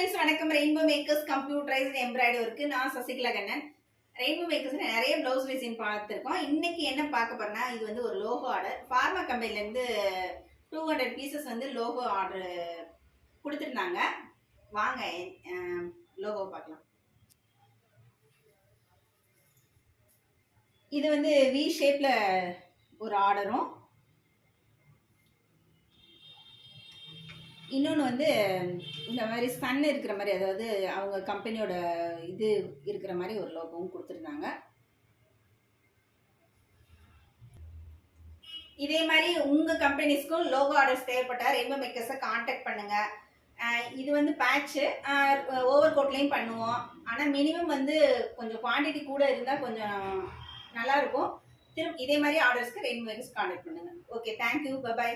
Friends வணக்கம். Rainbow makers computerised embroidery work. நான் Sasikala Kannan. Rainbow மேக்கர்ஸ்ல நிறைய பிளவுஸ் டிசைன் பார்த்துருக்கோம். இன்னைக்கு என்ன பார்க்க போறேன்னா, இது வந்து ஒரு லோகோ ஆர்டர். ஃபார்மா கம்பெனிலேருந்து 200 பீசஸ் வந்து லோகோ ஆர்டர் கொடுத்துருந்தாங்க. வாங்க லோகோ பார்க்கலாம். இது வந்து வி ஷேப்ல ஒரு ஆர்டரும், இன்னொன்று வந்து இந்த மாதிரி சன் இருக்கிற மாதிரி, அதாவது அவங்க கம்பெனியோட இது இருக்கிற மாதிரி ஒரு லோகோவும் கொடுத்துருந்தாங்க. இதே மாதிரி உங்கள் கம்பெனிஸ்க்கும் லோகோ ஆர்டர்ஸ் தேவைப்பட்டால் ரெயின்போ மேக்கர்ஸை காண்டாக்ட் பண்ணுங்கள். இது வந்து பேட்ச்சு ஓவர் கோட்லேயும் பண்ணுவோம். ஆனால் மினிமம் வந்து கொஞ்சம் குவான்டிட்டி கூட இருந்தால் கொஞ்சம் நல்லாயிருக்கும். இதே மாதிரி ஆர்டர்ஸ்க்கு ரெயின்போ மேக்கர்ஸ் காண்டாக்ட் பண்ணுங்கள். Okay, thank you, by.